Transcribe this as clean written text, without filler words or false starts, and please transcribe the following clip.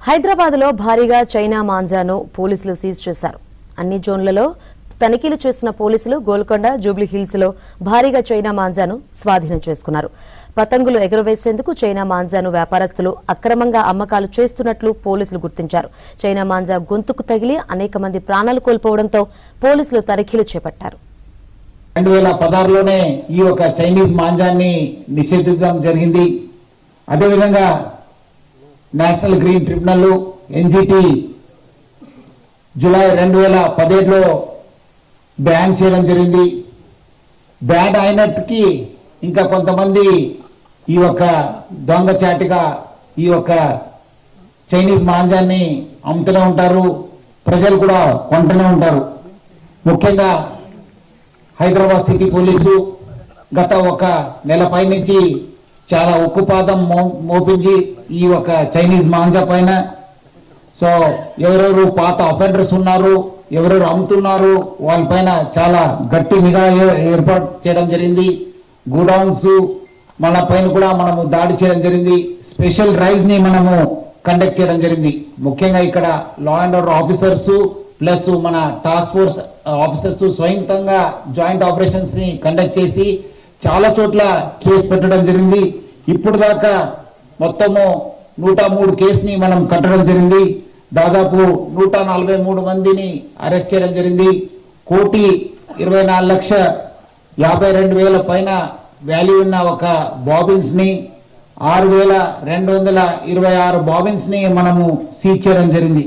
హైదరాబాద్లో భారీగా చైనా మాంజాను పోలీసులు సీజ్ చేశారు. అన్ని జోన్లలో తనిఖీలు చేసిన పోలీసులు గోల్కొండ, జూబ్లీ హిల్స్లో భారీగా చైనా మాంజాను స్వాధీనం చేసుకున్నారు. పతంగులు ఎగురవేసేందుకు చైనా మాంజాను వ్యాపారస్తులు అక్రమంగా అమ్మకాలు చేస్తున్నట్లు పోలీసులు గుర్తించారు. చైనా మాంజా గొంతుకు తగిలి అనేక మంది ప్రాణాలు కోల్పోవడంతో పోలీసులు తనిఖీలు చేపట్టారు. 2016లోనే ఈ ఒక చైనీస్ మాంజాన్ని నిషేధించడం జరిగింది. అదేవిధంగా national green tribunal NGT July 2017లో బ్యాన్ చేయడం జరిగింది. బ్యాన్ అయినట్టుకి ఇంకా కొంతమంది ఈ యొక్క దొంగచాటిగా ఈ యొక్క చైనీస్ మాంజాన్ని అమ్ముతూనే ఉంటారు, ప్రజలు కూడా కొంటూనే ఉంటారు. ముఖ్యంగా హైదరాబాద్ సిటీ పోలీసు గత ఒక నెల పై నుంచి చాలా ఉక్కుపాదం మోపించి ఈ ఒక చైనీస్ మాంజా పైన సో ఎవరెవరు పాత అఫెండర్స్ ఉన్నారు, ఎవరెవరు అమ్ముతున్నారు వాళ్ళపైన చాలా గట్టి నిఘా ఏర్పాటు చేయడం జరిగింది. గోడౌన్స్ మన పైన కూడా మనము దాడి చేయడం జరిగింది. స్పెషల్ డ్రైవ్స్ ని మనము కండక్ట్ చేయడం జరిగింది. ముఖ్యంగా ఇక్కడ law and order officers plus మన టాస్క్ ఫోర్స్ ఆఫీసర్స్ స్వయంతంగా జాయింట్ ఆపరేషన్స్ ని కండక్ట్ చేసి చాలా చోట్ల కేసు పెట్టడం జరిగింది. ఇప్పుడు దాకా మొత్తము 103 కేసుని మనం కట్టడం జరిగింది. దాదాపు 143 మందిని అరెస్ట్ చేయడం జరిగింది. 1,24,52,000 పైన వాల్యూ ఉన్న ఒక బాబిన్స్ ని 6,226 బాబిన్స్ ని మనము సీజ్ చేయడం జరిగింది.